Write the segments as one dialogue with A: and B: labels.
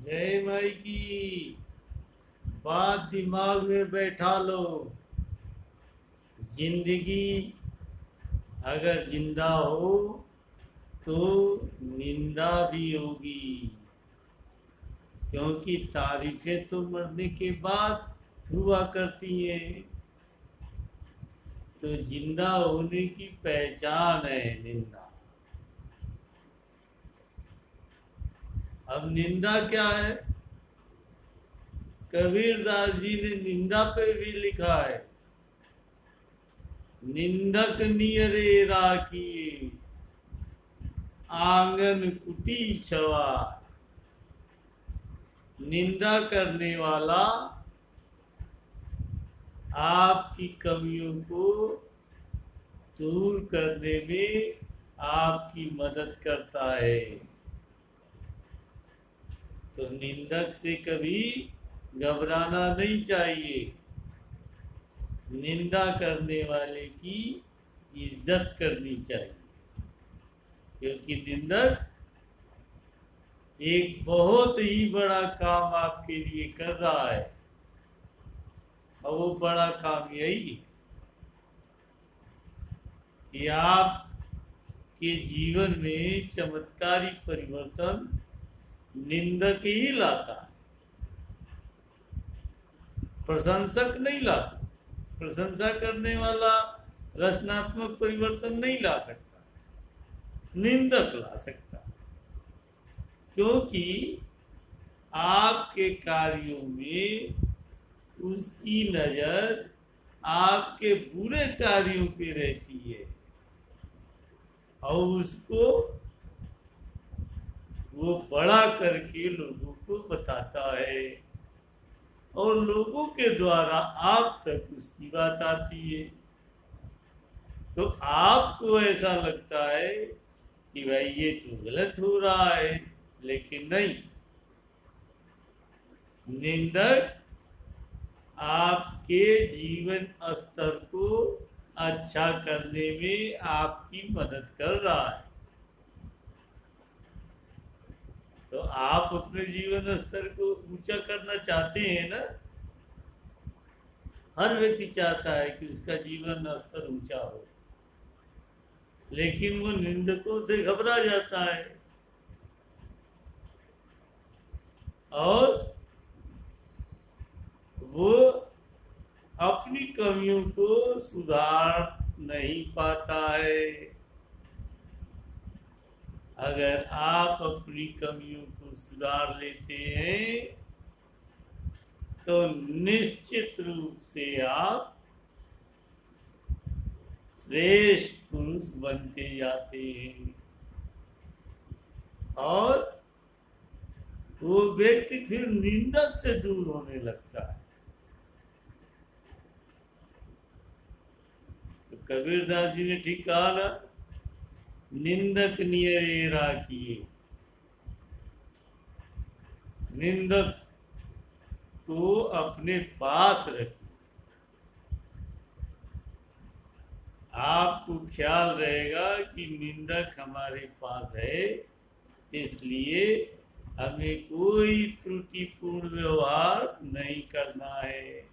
A: जय माई की। बात दिमाग में बैठा लो। जिंदगी अगर जिंदा हो तो निंदा भी होगी, क्योंकि तारीफें तो मरने के बाद हुआ करती हैं। तो जिंदा होने की पहचान है निंदा। अब निंदा क्या है? कबीर दास जी ने निंदा पे भी लिखा है, निंदक नियरे राखी आंगन कुटी छवा। निंदा करने वाला आपकी कमियों को दूर करने में आपकी मदद करता है। तो निंदक से कभी घबराना नहीं चाहिए। निंदा करने वाले की इज्जत करनी चाहिए, क्योंकि निंदक एक बहुत ही बड़ा काम आपके लिए कर रहा है। और वो बड़ा काम यही है कि आपके जीवन में चमत्कारी परिवर्तन निंदक ही लाता है, प्रशंसक नहीं लाता। प्रशंसा करने वाला रचनात्मक परिवर्तन नहीं ला सकता, निंदक ला सकता, क्योंकि आपके कार्यों में उसकी नजर आपके बुरे कार्यों पे रहती है और उसको वो बड़ा करके लोगों को बताता है और लोगों के द्वारा आप तक उसकी बात आती है। तो आपको ऐसा लगता है कि भाई ये तो गलत हो रहा है, लेकिन नहीं, निंदक आपके जीवन स्तर को अच्छा करने में आपकी मदद कर रहा है। तो आप अपने जीवन स्तर को ऊंचा करना चाहते हैं ना? हर व्यक्ति चाहता है कि उसका जीवन स्तर ऊंचा हो, लेकिन वो निंदकों से घबरा जाता है और वो अपनी कमियों को सुधार नहीं पाता है। अगर आप अपनी कमियों को सुधार लेते हैं तो निश्चित रूप से आप श्रेष्ठ पुरुष बनते जाते हैं और वो व्यक्ति फिर निंदक से दूर होने लगता है। तो कबीरदास जी ने ठीक कहा ना, निंदक नियरे राखिए। निंदक को अपने पास रखिए। आपको ख्याल रहेगा कि निंदक हमारे पास है, इसलिए हमें कोई त्रुटिपूर्ण व्यवहार नहीं करना है।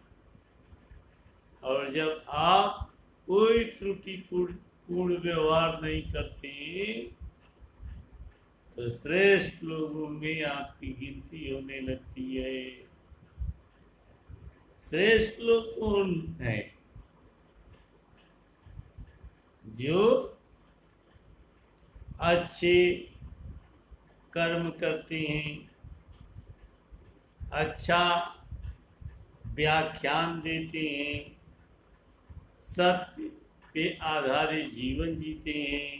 A: और जब आप कोई त्रुटिपूर्ण व्यवहार नहीं करते तो श्रेष्ठ लोगों में आपकी गिनती होने लगती है। श्रेष्ठ लोग कौन है? जो अच्छे कर्म करते हैं, अच्छा व्याख्यान देते हैं, सत्य पे आधारित जीवन जीते हैं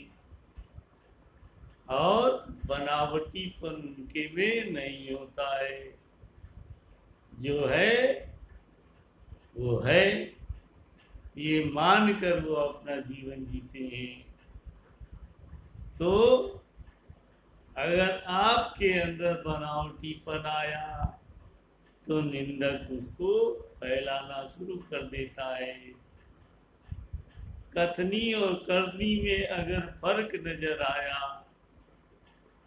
A: और बनावटीपन उनके में नहीं होता है। जो है वो है, ये मानकर वो अपना जीवन जीते हैं। तो अगर आपके अंदर बनावटीपन आया तो निंदक उसको फैलाना शुरू कर देता है। कथनी और करनी में अगर फर्क नजर आया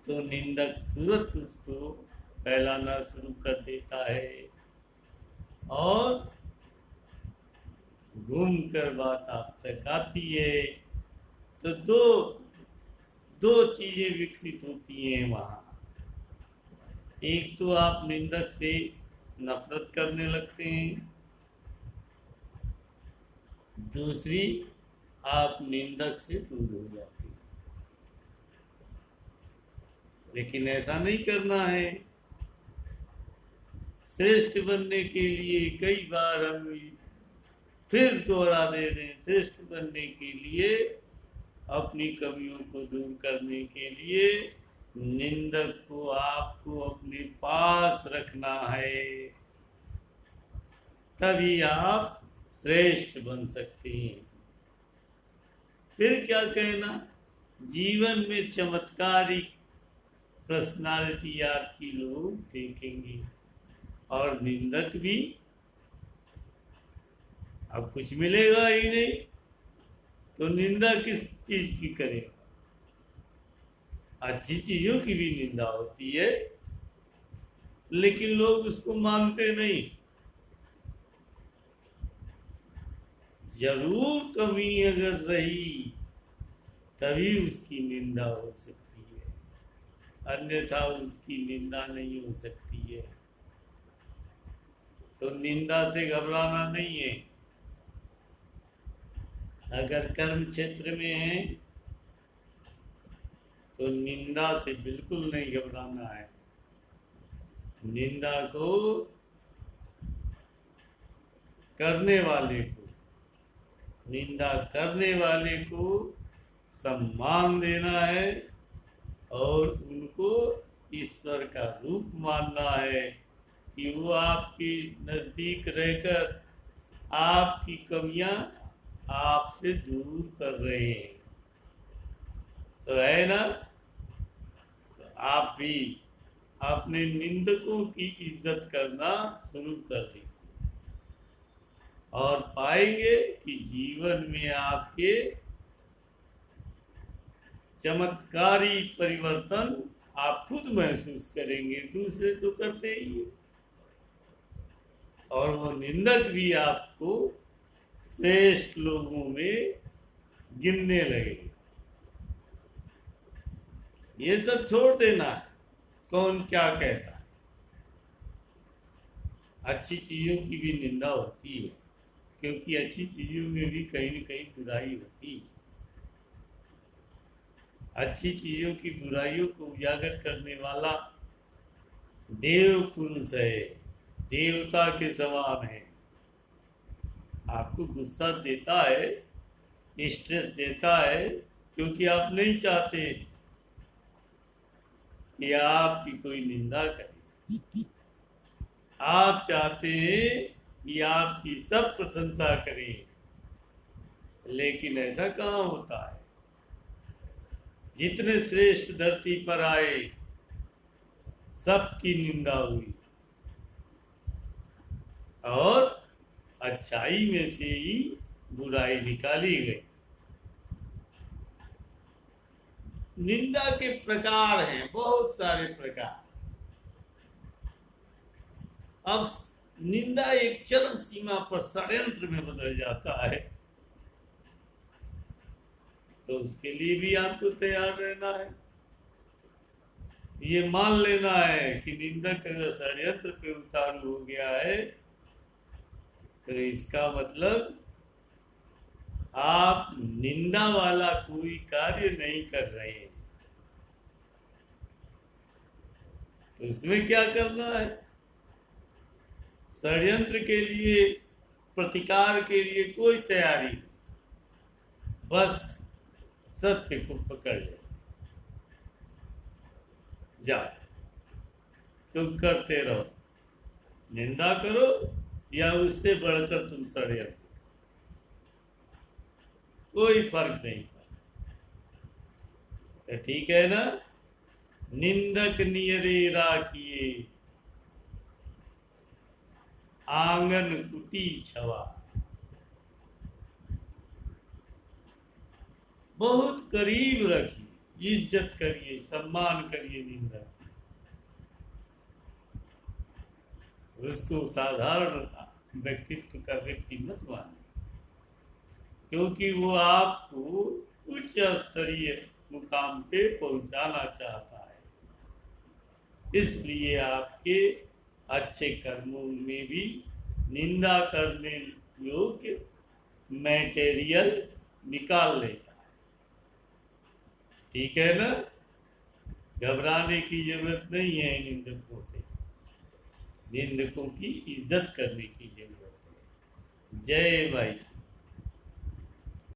A: तो निंदक तुरंत उसको फैलाना शुरू कर देता है और घूम कर बात आप तक आती है। तो दो दो चीजें विकसित होती हैं वहां। एक तो आप निंदक से नफरत करने लगते हैं, दूसरी आप निंदक से दूर हो जाते हैं। लेकिन ऐसा नहीं करना है। श्रेष्ठ बनने के लिए कई बार हम फिर दोहरा दे रहे हैं, श्रेष्ठ बनने के लिए, अपनी कमियों को दूर करने के लिए निंदक को आपको अपने पास रखना है, तभी आप श्रेष्ठ बन सकते हैं। फिर क्या कहना, जीवन में चमत्कारिक पर्सनालिटी आपकी लोग देखेंगे और निंदक भी। अब कुछ मिलेगा ही नहीं तो निंदा किस चीज की करेगा? अच्छी चीजों की भी निंदा होती है, लेकिन लोग उसको मानते नहीं। जरूर कमी अगर रही तभी उसकी निंदा हो सकती है, अन्यथा उसकी निंदा नहीं हो सकती है। तो निंदा से घबराना नहीं है। अगर कर्म क्षेत्र में है तो निंदा से बिल्कुल नहीं घबराना है। निंदा को करने वाले को, निंदा करने वाले को सम्मान देना है और उनको ईश्वर का रूप मानना है कि वो आपके नजदीक रहकर आपकी कमियां आपसे दूर कर रहे हैं। तो है ना, तो आप भी अपने निंदकों की इज्जत करना शुरू कर दीजिए और पाएंगे कि जीवन में आपके चमत्कारी परिवर्तन आप खुद महसूस करेंगे, दूसरे तो करते ही हैं। और वो निंदक भी आपको श्रेष्ठ लोगों में गिनने लगेंगे। ये सब छोड़ देना है, कौन क्या कहता है। अच्छी चीजों की भी निंदा होती है, क्योंकि अच्छी चीजों में भी कहीं न कहीं बुराई होती है। अच्छी चीजों की बुराइयों को उजागर करने वाला देव पुरुष है, देवता के समान है। आपको गुस्सा देता है, स्ट्रेस देता है, क्योंकि आप नहीं चाहते कि आपकी कोई निंदा करे। आप चाहते हैं कि आपकी सब प्रशंसा करें, लेकिन ऐसा कहाँ होता है। जितने श्रेष्ठ धरती पर आए सबकी निंदा हुई और अच्छाई में से ही बुराई निकाली गई। निंदा के प्रकार हैं, बहुत सारे प्रकार। अब निंदा एक चरम सीमा पर षड्यंत्र में बदल जाता है, तो उसके लिए भी आपको तैयार रहना है। ये मान लेना है कि निंदक अगर षड्यंत्र पे उतारू हो गया है तो इसका मतलब आप निंदा वाला कोई कार्य नहीं कर रहे हैं। तो इसमें क्या करना है? षड्यंत्र के लिए, प्रतिकार के लिए कोई तैयारी नहीं, बस सत्य को पकड़ ले। जा तुम करते रहो, निंदा करो या उससे बढ़कर तुम षड्यंत्र, कोई फर्क नहीं पड़ता। तो ठीक है ना। निंदक नियरे राखिए, आंगन कुटी छवा। बहुत करीब रखिए, इज्जत करिए, सम्मान करिए निंदक। उसको साधारण व्यक्तित्व का व्यक्ति मत माने, क्योंकि वो आपको उच्च स्तरीय मुकाम पे पहुंचाना चाहता है। इसलिए आपके अच्छे कर्मों में भी निंदा करने योग्य मटेरियल निकाल लेता है। ठीक है ना? घबराने की जरूरत नहीं है निंदकों से, निंदकों की इज्जत करने की जरूरत है। जय भाई।